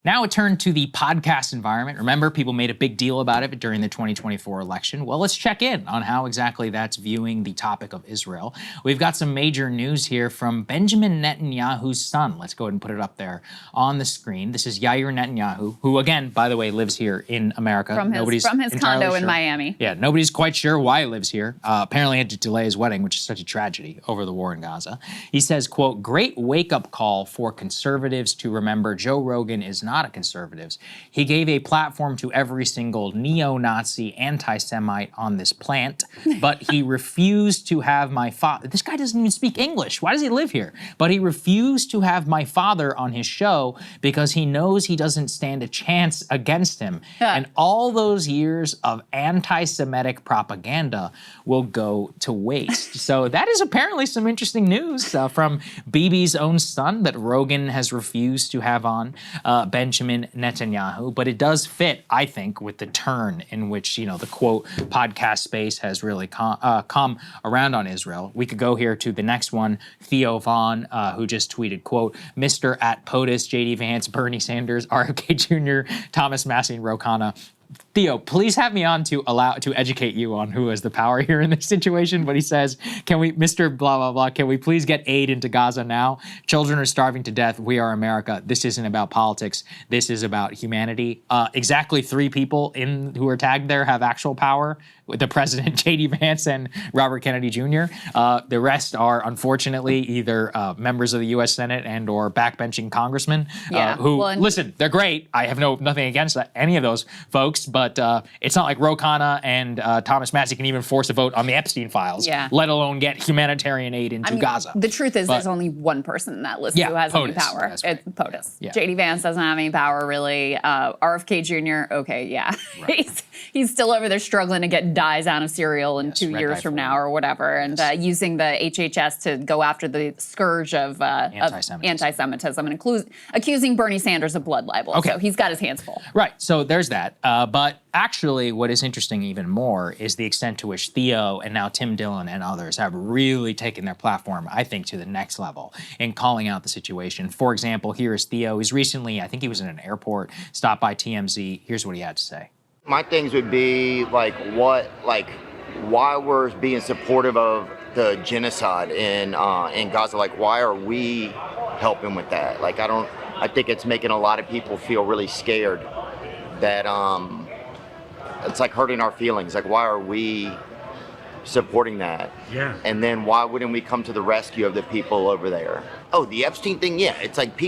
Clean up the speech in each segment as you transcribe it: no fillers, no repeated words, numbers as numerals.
Now it turned to the podcast environment. Remember, people made a big deal about it during the 2024 election. Well, let's check in on how exactly that's viewing the topic of Israel. We've got some major news here from Benjamin Netanyahu's son. Let's go ahead and put it up there on the screen. This is Yair Netanyahu, who, again, by the way, lives here in America. From his condo in Miami. Yeah, nobody's quite sure why he lives here. Apparently had to delay his wedding, which is such a tragedy over the war in Gaza. He says, quote, "Great wake-up call for conservatives to remember Joe Rogan is not a conservative. He gave a platform to every single neo-Nazi, anti-Semite on this plant, but he refused to have my father." This guy doesn't even speak English. Why does he live here? But he refused to have my father on his show because he knows he doesn't stand a chance against him. Yeah. And all those years of anti-Semitic propaganda will go to waste. So that is apparently some interesting news from Bibi's own son that Rogan has refused to have on Benjamin Netanyahu. But it does fit, I think, with the turn in which, you know, the quote podcast space has really come around on Israel. We could go here to the next one, Theo Vaughn, who just tweeted, quote, "Mr. at POTUS, JD Vance, Bernie Sanders, RFK Jr., Thomas Massey, and Ro Khanna." Theo, please have me on to educate you on who has the power here in this situation. But he says, "Can we, Mr. blah, blah, blah, can we please get aid into Gaza now? Children are starving to death. We are America. This isn't about politics. This is about humanity." Exactly 3 people who are tagged there have actual power, with the president, JD Vance, and Robert Kennedy Jr. The rest are, unfortunately, either members of the U.S. Senate and or backbenching congressmen who, listen, they're great. I have nothing against any of those folks, but it's not like Ro Khanna and Thomas Massey can even force a vote on the Epstein files, let alone get humanitarian aid into Gaza. The truth is there's only one person in that list who has any power. Right. It's POTUS. Yeah. JD Vance doesn't have any power, really. RFK Jr., okay, yeah. Right. he's still over there struggling to get dies out of cereal in 2 years from now or whatever, and using the HHS to go after the scourge of anti-Semitism and accusing Bernie Sanders of blood libel. Okay. So he's got his hands full. Right, so there's that. But actually what is interesting even more is the extent to which Theo and now Tim Dillon and others have really taken their platform, I think, to the next level in calling out the situation. For example, here is Theo. He's recently, I think he was in an airport, stopped by TMZ. Here's what he had to say. My things would be why we're being supportive of the genocide in Gaza. Like, why are we helping with that? Like, I think it's making a lot of people feel really scared that it's like hurting our feelings. Like, why are we supporting that? Yeah. And then why wouldn't we come to the rescue of the people over there? Oh, the Epstein thing? Yeah, it's like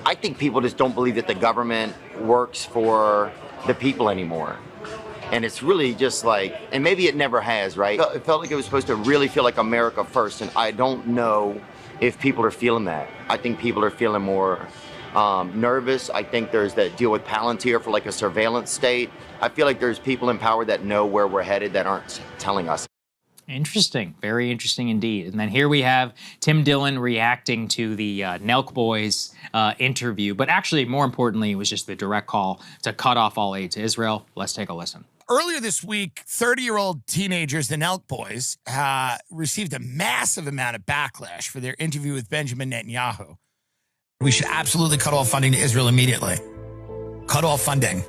I think people just don't believe that the government works for the people anymore. And it's really just like, and maybe it never has, right? It felt like it was supposed to really feel like America first, and I don't know if people are feeling that. I think people are feeling more nervous. I think there's that deal with Palantir for like a surveillance state. I feel like there's people in power that know where we're headed that aren't telling us. Interesting, very interesting indeed. And then here we have Tim Dillon reacting to the Nelk Boys interview, but actually more importantly, it was just the direct call to cut off all aid to Israel. Let's take a listen. Earlier this week, 30-year-old teenagers, the Nelk Boys, received a massive amount of backlash for their interview with Benjamin Netanyahu. We should absolutely cut off funding to Israel immediately. Cut off funding.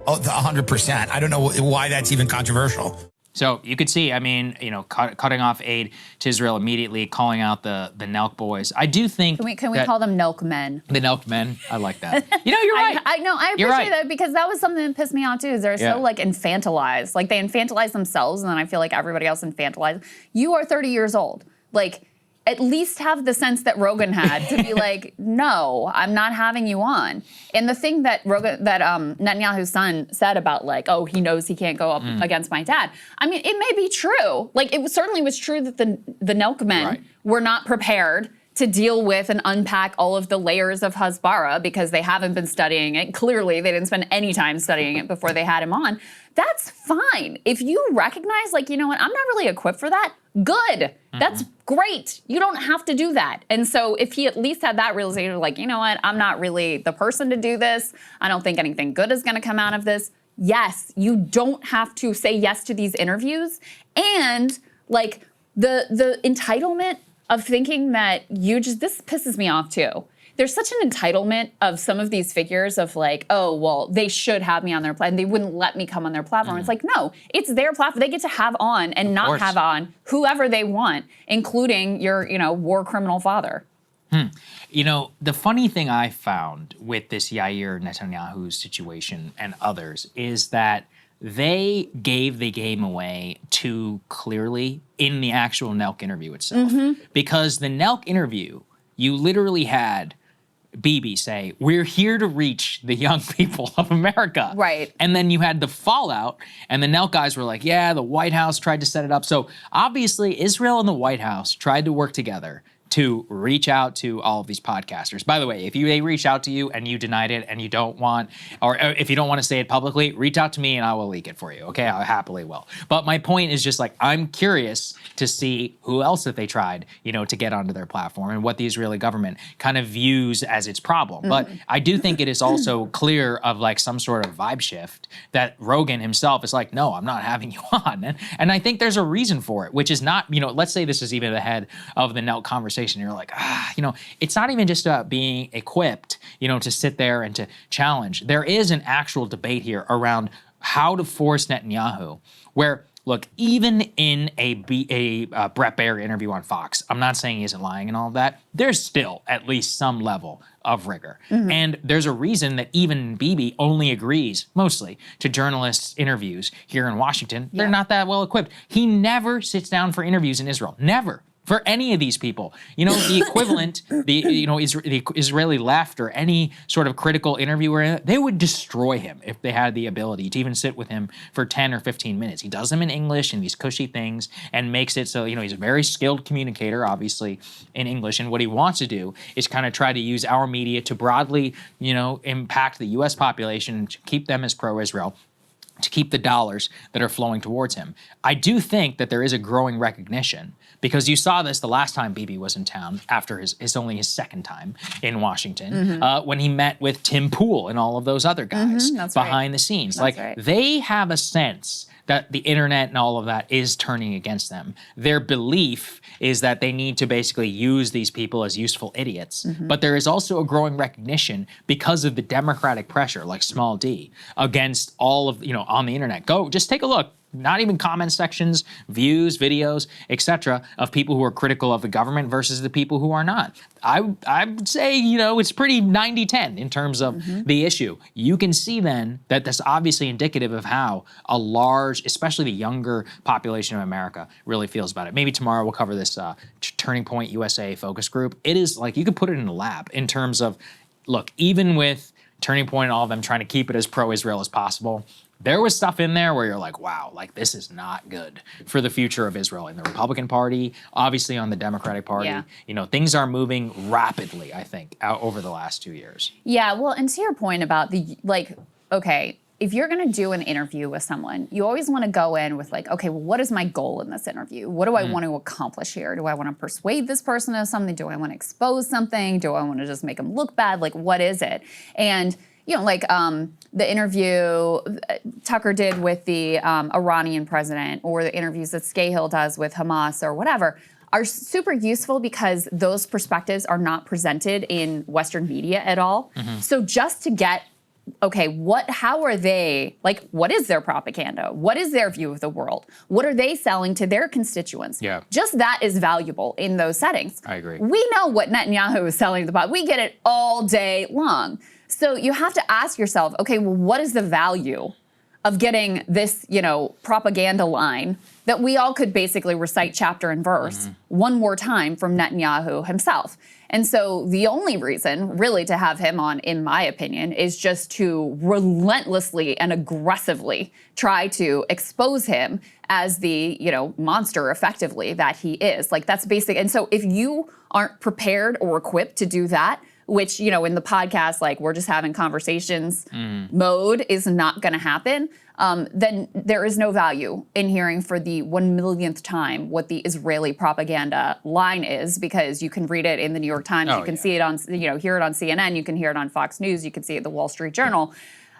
Oh, 100%. I don't know why that's even controversial. So you could see, I mean, you know, cutting off aid to Israel immediately, calling out the Nelk Boys. I do think Can we call them Nelk Men? The Nelk Men. I like that. You know, you're right. I appreciate that because that was something that pissed me off too, is they're so like infantilized. Like they infantilize themselves and then I feel like everybody else infantilized. You are 30 years old. Like, at least have the sense that Rogan had to be like, no, I'm not having you on. And the thing that Netanyahu's son said about like, oh, he knows he can't go up against my dad. I mean, it may be true. Like, it certainly was true that the Nelk men were not prepared to deal with and unpack all of the layers of Hasbara because they haven't been studying it. Clearly, they didn't spend any time studying it before they had him on. That's fine. If you recognize, like, you know what, I'm not really equipped for that, good. That's great. You don't have to do that. And so if he at least had that realization, like, you know what, I'm not really the person to do this. I don't think anything good is going to come out of this. Yes, you don't have to say yes to these interviews. And, like, the entitlement of thinking that this pisses me off too. there's such an entitlement of some of these figures of like, oh, well, they should have me on their platform. They wouldn't let me come on their platform. It's like, no, it's their platform. They get to have on and not have on whoever they want, including your, war criminal father. You know, the funny thing I found with this Yair Netanyahu situation and others is that they gave the game away too clearly in the actual Nelk interview itself. Because the Nelk interview, you literally had Bibi say, we're here to reach the young people of America. Right. And then you had the fallout, and the Nelk guys were like, yeah, the White House tried to set it up. So obviously, Israel and the White House tried to work together to reach out to all of these podcasters. By the way, if they reach out to you and you denied it and you don't want, or if you don't want to say it publicly, reach out to me and I will leak it for you, okay? I happily will. But my point is just like, I'm curious to see who else that they tried, to get onto their platform and what the Israeli government kind of views as its problem. But I do think it is also clear of like some sort of vibe shift that Rogan himself is like, no, I'm not having you on. And I think there's a reason for it, which is not, let's say this is even ahead of the Nelk conversation. You're like, it's not even just about being equipped, to sit there and to challenge. There is an actual debate here around how to force Netanyahu, where, look, even in a Brett Baier interview on Fox, I'm not saying he isn't lying and all of that, there's still at least some level of rigor. And there's a reason that even Bibi only agrees, mostly, to journalists' interviews here in Washington. They're not that well equipped. He never sits down for interviews in Israel. Never. For any of these people, the equivalent, the Israeli left or any sort of critical interviewer, they would destroy him if they had the ability to even sit with him for 10 or 15 minutes. He does them in English and these cushy things and makes it so, he's a very skilled communicator, obviously, in English. And what he wants to do is kind of try to use our media to broadly, impact the U.S. population, to keep them as pro-Israel, to keep the dollars that are flowing towards him. I do think that there is a growing recognition, because you saw this the last time Bibi was in town after his only his second time in Washington, when he met with Tim Pool and all of those other guys behind the scenes. They have a sense that the internet and all of that is turning against them. Their belief is that they need to basically use these people as useful idiots. But there is also a growing recognition because of the democratic pressure, like small d, against all of, on the internet. Just take a look. Not even comment sections, views, videos, etc., of people who are critical of the government versus the people who are not. I would say, it's pretty 90-10 in terms of the issue. You can see then that that's obviously indicative of how a large, especially the younger population of America, really feels about it. Maybe tomorrow we'll cover this Turning Point USA focus group. It is like, you could put it in a lab in terms of, look, even with Turning Point and all of them trying to keep it as pro-Israel as possible, there was stuff in there where you're like, wow, like this is not good for the future of Israel. In the Republican Party, obviously on the Democratic Party, things are moving rapidly, I think, over the last 2 years. Yeah, well, and to your point about okay, if you're going to do an interview with someone, you always want to go in with like, okay, well, what is my goal in this interview? What do I want to accomplish here? Do I want to persuade this person of something? Do I want to expose something? Do I want to just make them look bad? Like, what is it? And the interview Tucker did with the Iranian president, or the interviews that Scahill does with Hamas or whatever, are super useful because those perspectives are not presented in Western media at all. So just to get, okay, how are they, what is their propaganda? What is their view of the world? What are they selling to their constituents? Yeah. Just that is valuable in those settings. I agree. We know what Netanyahu is selling to the public. We get it all day long. So you have to ask yourself, okay, well, what is the value of getting this, propaganda line that we all could basically recite chapter and verse one more time from Netanyahu himself? And so the only reason really to have him on, in my opinion, is just to relentlessly and aggressively try to expose him as the, monster effectively that he is. That's basic. And so if you aren't prepared or equipped to do that, which, in the podcast, we're just having conversations mode is not going to happen, then there is no value in hearing for the 1 millionth time what the Israeli propaganda line is, because you can read it in the New York Times, you can see it on, hear it on CNN, you can hear it on Fox News, you can see it at the Wall Street Journal.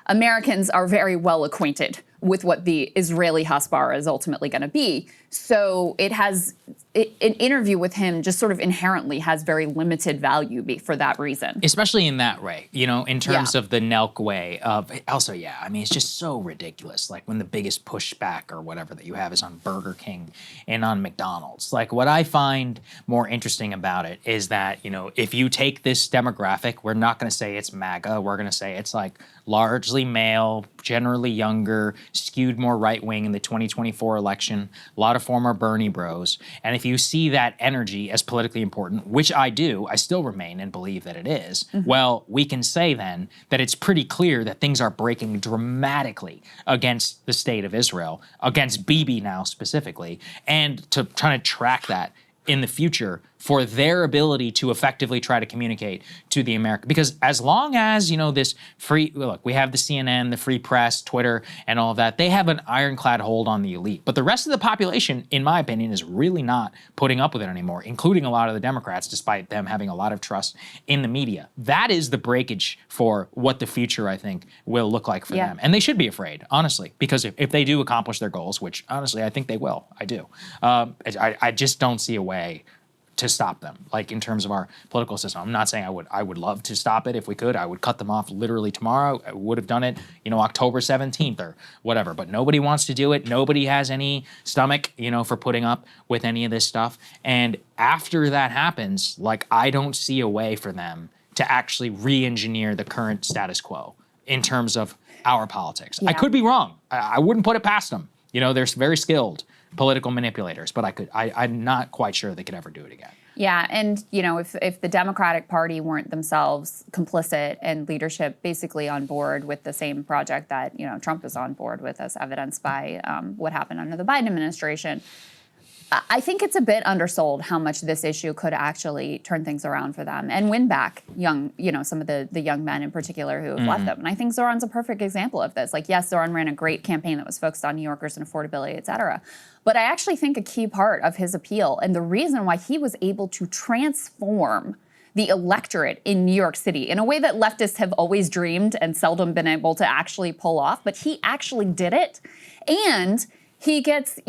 Americans are very well acquainted with what the Israeli Hasbara is ultimately going to be. So it has an interview with him just sort of inherently has very limited value for that reason. Especially in that way, in terms of the Nelk way of also, I mean, it's just so ridiculous. Like when the biggest pushback or whatever that you have is on Burger King and on McDonald's. Like what I find more interesting about it is that, if you take this demographic, we're not going to say it's MAGA. We're going to say it's like largely male, generally younger, skewed more right-wing in the 2024 election, a lot of former Bernie bros. And if you see that energy as politically important, which I do, I still remain and believe that it is, well, we can say then that it's pretty clear that things are breaking dramatically against the state of Israel, against Bibi now specifically, and to try to track that in the future for their ability to effectively try to communicate to the American. Because as long as, this free, look, we have the CNN, the free press, Twitter, and all of that, they have an ironclad hold on the elite. But the rest of the population, in my opinion, is really not putting up with it anymore, including a lot of the Democrats, despite them having a lot of trust in the media. That is the breakage for what the future, I think, will look like for them. And they should be afraid, honestly, because if they do accomplish their goals, which honestly, I think they will, I do, I just don't see a way to stop them, like in terms of our political system. I'm not saying I would love to stop it if we could. I would cut them off literally tomorrow. I would have done it, October 17th or whatever, but nobody wants to do it. Nobody has any stomach, for putting up with any of this stuff. And after that happens, like, I don't see a way for them to actually re-engineer the current status quo in terms of our politics. I could be wrong. I wouldn't put it past them. They're very skilled political manipulators, but I'm not quite sure they could ever do it again. Yeah, and if the Democratic Party weren't themselves complicit and leadership basically on board with the same project that Trump is on board with, as evidenced by what happened under the Biden administration, I think it's a bit undersold how much this issue could actually turn things around for them and win back some of the young men in particular who have left them. And I think Zoran's a perfect example of this. Like, yes, Zoran ran a great campaign that was focused on New Yorkers and affordability, et cetera. But I actually think a key part of his appeal and the reason why he was able to transform the electorate in New York City in a way that leftists have always dreamed and seldom been able to actually pull off, but he actually did it. And he gets,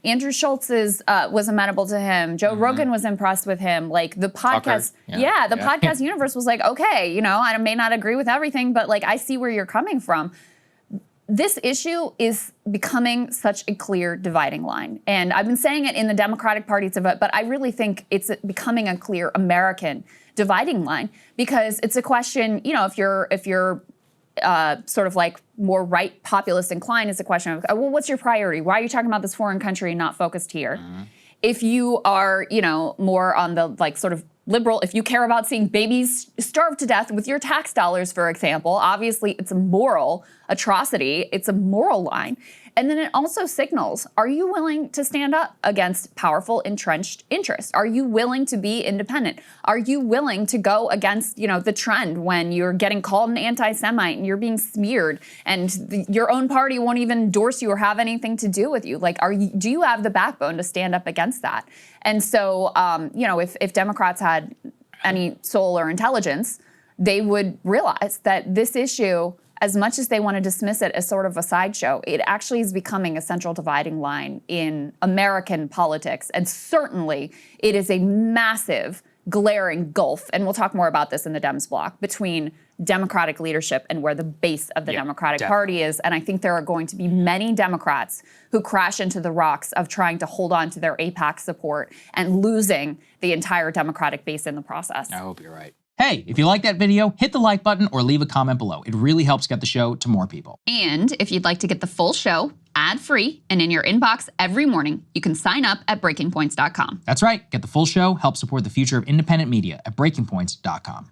Andrew Schultz was amenable to him. Joe Rogan was impressed with him. Like the podcast, podcast universe was like, okay, I may not agree with everything, but like I see where you're coming from. This issue is becoming such a clear dividing line. And I've been saying it in the Democratic Party, but I really think it's becoming a clear American dividing line because it's a question, if you're sort of like more right populist inclined, it's a question of, well, what's your priority? Why are you talking about this foreign country and not focused here? If you are, more on the like sort of liberal, if you care about seeing babies starve to death with your tax dollars, for example, obviously it's a moral atrocity. It's a moral line. And then it also signals, are you willing to stand up against powerful entrenched interests? Are you willing to be independent? Are you willing to go against, the trend when you're getting called an anti-Semite and you're being smeared and your own party won't even endorse you or have anything to do with you? Like, do you have the backbone to stand up against that? And so, if Democrats had any soul or intelligence, they would realize that this issue, as much as they want to dismiss it as sort of a sideshow, it actually is becoming a central dividing line in American politics. And certainly it is a massive, glaring gulf, and we'll talk more about this in the Dems block, between Democratic leadership and where the base of the Democratic Party is. And I think there are going to be many Democrats who crash into the rocks of trying to hold on to their AIPAC support and losing the entire Democratic base in the process. I hope you're right. Hey, if you like that video, hit the like button or leave a comment below. It really helps get the show to more people. And if you'd like to get the full show ad-free and in your inbox every morning, you can sign up at breakingpoints.com. That's right. Get the full show, help support the future of independent media at breakingpoints.com.